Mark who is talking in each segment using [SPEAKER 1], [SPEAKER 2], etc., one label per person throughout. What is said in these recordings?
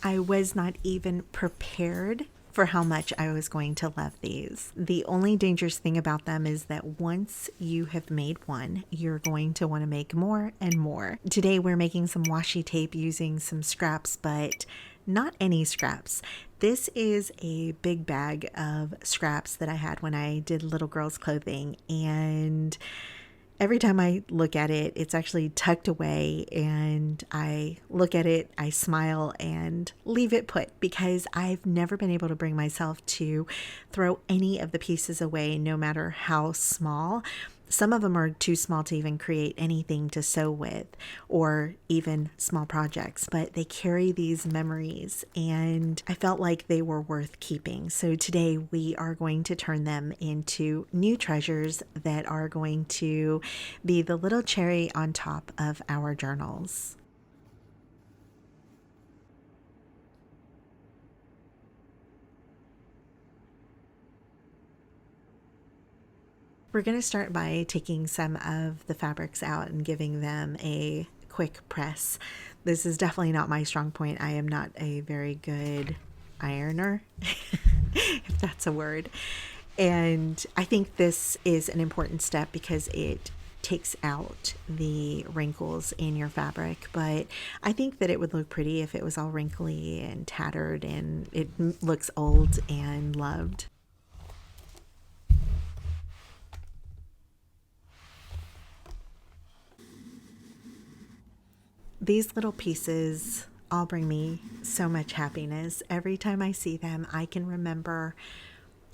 [SPEAKER 1] I was not even prepared for how much I was going to love these. The only dangerous thing about them is that once you have made one, you're going to want to make more and more. Today we're making some washi tape using some scraps, but not any scraps. This is a big bag of scraps that I had when I did little girls' clothing, and every time I look at it, it's actually tucked away, and I look at it, I smile and leave it put because I've never been able to bring myself to throw any of the pieces away, no matter how small. Some of them are too small to even create anything to sew with or even small projects, but they carry these memories and I felt like they were worth keeping. So today we are going to turn them into new treasures that are going to be the little cherry on top of our journals. We're going to start by taking some of the fabrics out and giving them a quick press. This is definitely not my strong point. I am not a very good ironer, if that's a word. And I think this is an important step because it takes out the wrinkles in your fabric, but I think that it would look pretty if it was all wrinkly and tattered and it looks old and loved. These little pieces all bring me so much happiness. Every time I see them, I can remember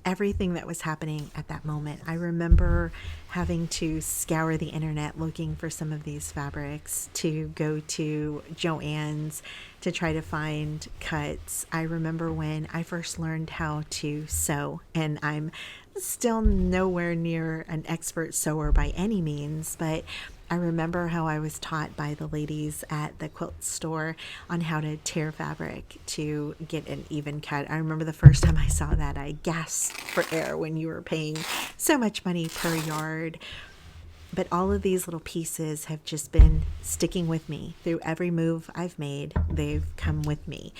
[SPEAKER 1] everything that was happening at that moment. I remember having to scour the internet looking for some of these fabrics, to go to Joann's to try to find cuts. I remember when I first learned how to sew, and I'm still nowhere near an expert sewer by any means, but I remember how I was taught by the ladies at the quilt store on how to tear fabric to get an even cut. I remember the first time I saw that, I gasped for air when you were paying so much money per yard. But all of these little pieces have just been sticking with me through every move I've made. They've come with me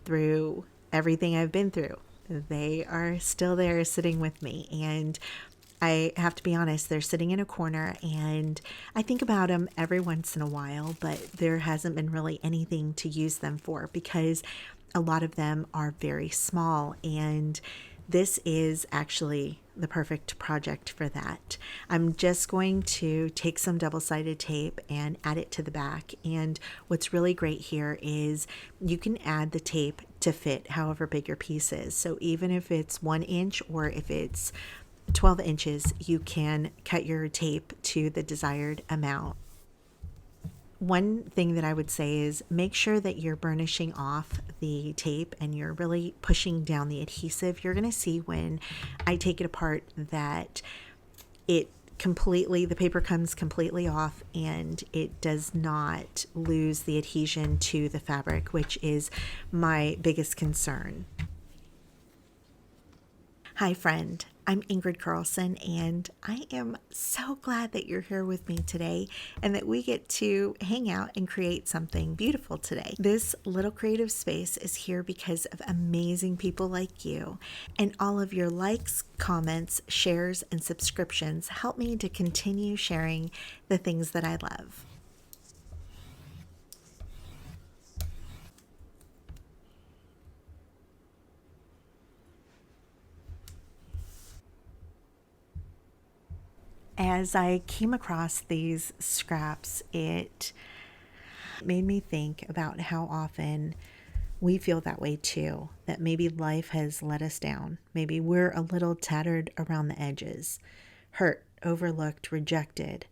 [SPEAKER 1] through everything I've been through. They are still there sitting with me. And I have to be honest, they're sitting in a corner and I think about them every once in a while, but there hasn't been really anything to use them for because a lot of them are very small, and this is actually the perfect project for that. I'm just going to take some double-sided tape and add it to the back, and what's really great here is you can add the tape to fit however big your piece is. So even if it's 1 inch or if it's 12 inches, you can cut your tape to the desired amount. One thing that I would say is make sure that you're burnishing off the tape and you're really pushing down the adhesive. You're going to see when I take it apart that the paper comes completely off and it does not lose the adhesion to the fabric, which is my biggest concern. Hi, friend. I'm Ingrid Carlson, and I am so glad that you're here with me today and that we get to hang out and create something beautiful today. This little creative space is here because of amazing people like you, and all of your likes, comments, shares, and subscriptions help me to continue sharing the things that I love. As I came across these scraps, it made me think about how often we feel that way too, that maybe life has let us down. Maybe we're a little tattered around the edges, hurt, overlooked, rejected,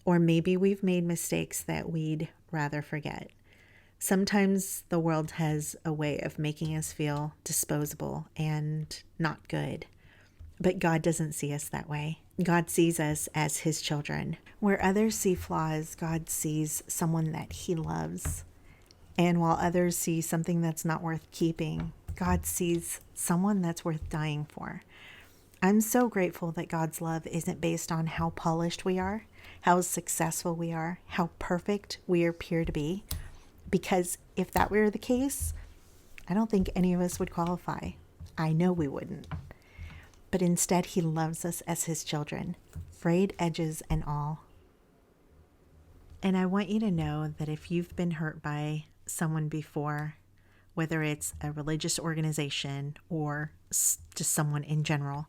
[SPEAKER 1] or maybe we've made mistakes that we'd rather forget. Sometimes the world has a way of making us feel disposable and not good. But God doesn't see us that way. God sees us as his children. Where others see flaws, God sees someone that he loves. And while others see something that's not worth keeping, God sees someone that's worth dying for. I'm so grateful that God's love isn't based on how polished we are, how successful we are, how perfect we appear to be. Because if that were the case, I don't think any of us would qualify. I know we wouldn't. But instead, he loves us as his children, frayed edges and all. And I want you to know that if you've been hurt by someone before, whether it's a religious organization or just someone in general,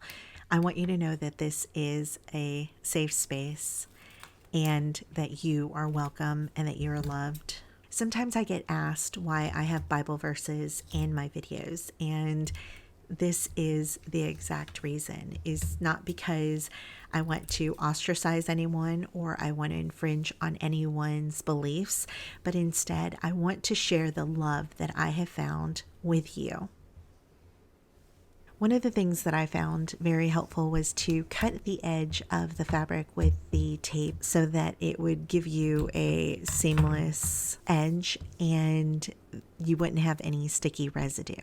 [SPEAKER 1] I want you to know that this is a safe space and that you are welcome and that you're loved. Sometimes I get asked why I have Bible verses in my videos, and this is the exact reason. Is not because I want to ostracize anyone or I want to infringe on anyone's beliefs, but instead I want to share the love that I have found with you. One of the things that I found very helpful was to cut the edge of the fabric with the tape so that it would give you a seamless edge and you wouldn't have any sticky residue.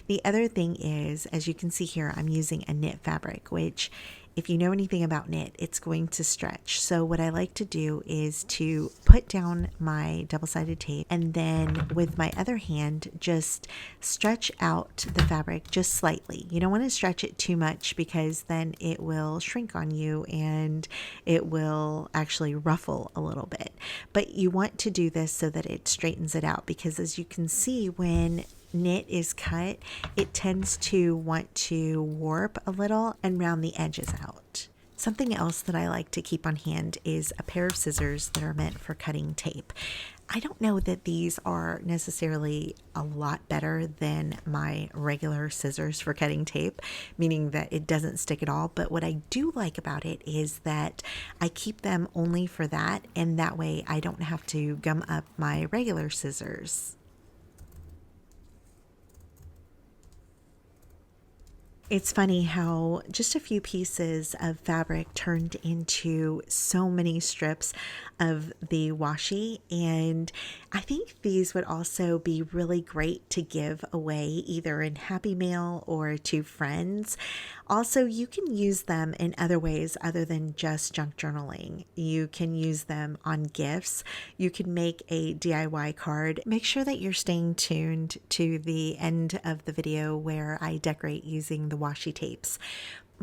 [SPEAKER 1] The other thing is, as you can see here, I'm using a knit fabric, which if you know anything about knit, it's going to stretch. So what I like to do is to put down my double-sided tape and then with my other hand, just stretch out the fabric just slightly. You don't want to stretch it too much because then it will shrink on you and it will actually ruffle a little bit. But you want to do this so that it straightens it out, because as you can see, when knit is cut, it tends to want to warp a little and round the edges out. Something else that I like to keep on hand is a pair of scissors that are meant for cutting tape. I don't know that these are necessarily a lot better than my regular scissors for cutting tape, meaning that it doesn't stick at all. But what I do like about it is that I keep them only for that, and that way I don't have to gum up my regular scissors. It's funny how just a few pieces of fabric turned into so many strips of the washi, and I think these would also be really great to give away either in Happy Mail or to friends. Also, you can use them in other ways other than just junk journaling. You can use them on gifts. You can make a DIY card. Make sure that you're staying tuned to the end of the video where I decorate using the washi tapes.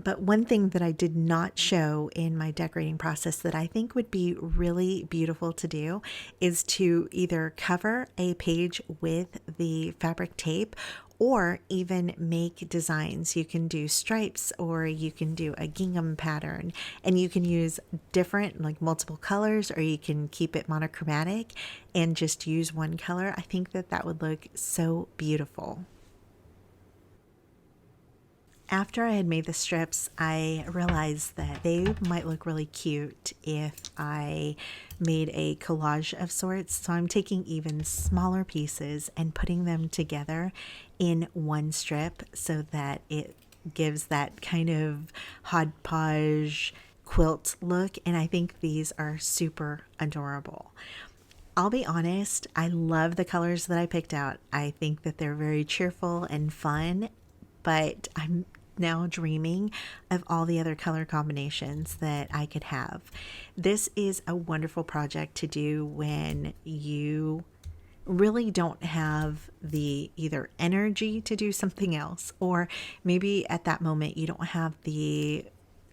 [SPEAKER 1] But one thing that I did not show in my decorating process that I think would be really beautiful to do is to either cover a page with the fabric tape or even make designs. You can do stripes or you can do a gingham pattern, and you can use different, like multiple colors, or you can keep it monochromatic and just use one color. I think that that would look so beautiful. After I had made the strips, I realized that they might look really cute if I made a collage of sorts. So I'm taking even smaller pieces and putting them together in one strip so that it gives that kind of hodgepodge quilt look. And I think these are super adorable. I'll be honest, I love the colors that I picked out. I think that they're very cheerful and fun, but I'm now dreaming of all the other color combinations that I could have. This is a wonderful project to do when you really don't have the either energy to do something else, or maybe at that moment you don't have the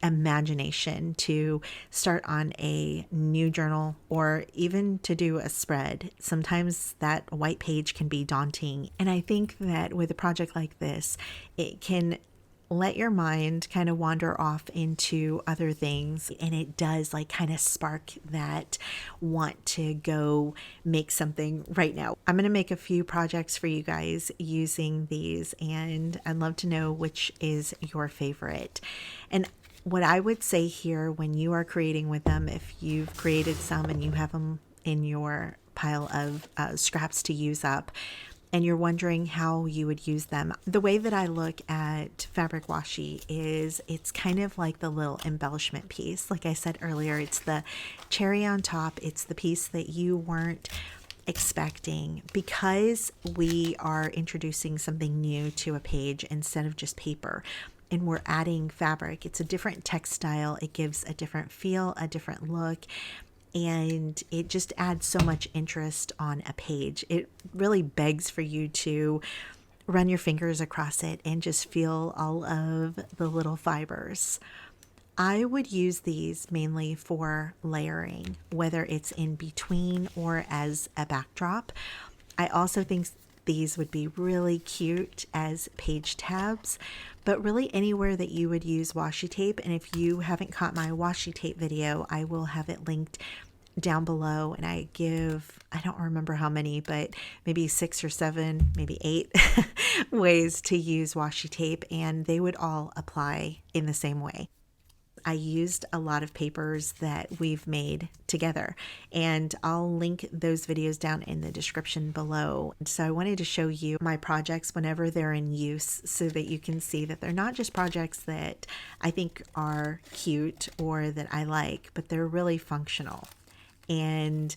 [SPEAKER 1] imagination to start on a new journal or even to do a spread. Sometimes that white page can be daunting, and I think that with a project like this, it can let your mind kind of wander off into other things, and it does like kind of spark that want to go make something right now. I'm going to make a few projects for you guys using these, and I'd love to know which is your favorite. And what I would say here when you are creating with them, if you've created some and you have them in your pile of scraps to use up, and you're wondering how you would use them, the way that I look at fabric washi is it's kind of like the little embellishment piece. Like I said earlier, it's the cherry on top. It's the piece that you weren't expecting, because we are introducing something new to a page instead of just paper. And we're adding fabric. It's a different textile. It gives a different feel, a different look. And it just adds so much interest on a page. It really begs for you to run your fingers across it and just feel all of the little fibers. I would use these mainly for layering, whether it's in between or as a backdrop. I also think these would be really cute as page tabs, but really anywhere that you would use washi tape. And if you haven't caught my washi tape video, I will have it linked down below, and I don't remember how many, but maybe 6 or 7, maybe 8 ways to use washi tape, and they would all apply in the same way. I used a lot of papers that we've made together, and I'll link those videos down in the description below. So I wanted to show you my projects whenever they're in use so that you can see that they're not just projects that I think are cute or that I like, but they're really functional. And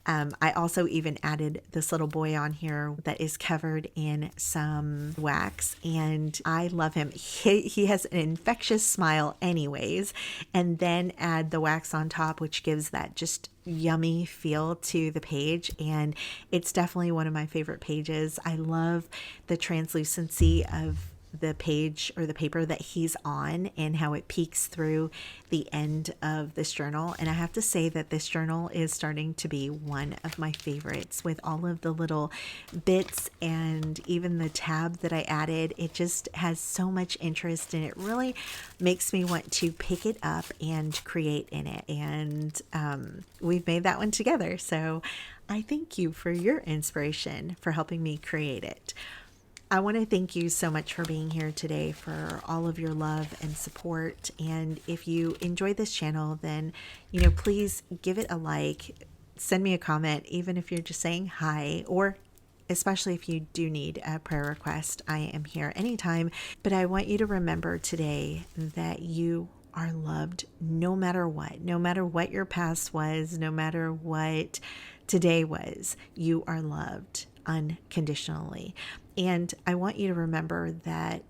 [SPEAKER 1] I also even added this little boy on here that is covered in some wax, and I love him. He has an infectious smile anyways, and then add the wax on top, which gives that just yummy feel to the page, and it's definitely one of my favorite pages. I love the translucency of the page or the paper that he's on and how it peeks through the end of this journal. And I have to say that this journal is starting to be one of my favorites with all of the little bits and even the tab that I added. It just has so much interest and it really makes me want to pick it up and create in it. And we've made that one together. So I thank you for your inspiration for helping me create it. I want to thank you so much for being here today, for all of your love and support. And if you enjoy this channel, then, please give it a like, send me a comment, even if you're just saying hi, or especially if you do need a prayer request. I am here anytime. But I want you to remember today that you are loved no matter what your past was, no matter what today was, you are loved unconditionally. And I want you to remember that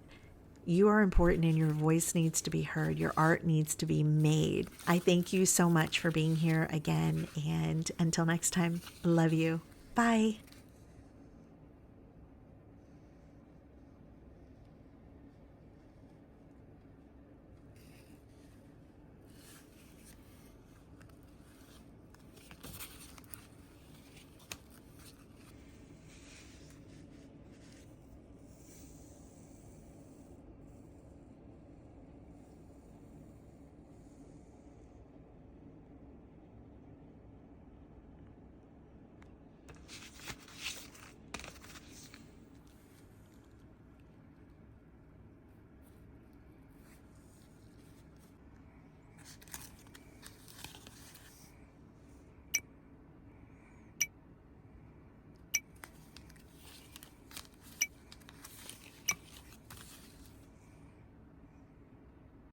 [SPEAKER 1] you are important and your voice needs to be heard. Your art needs to be made. I thank you so much for being here again. And until next time, love you. Bye.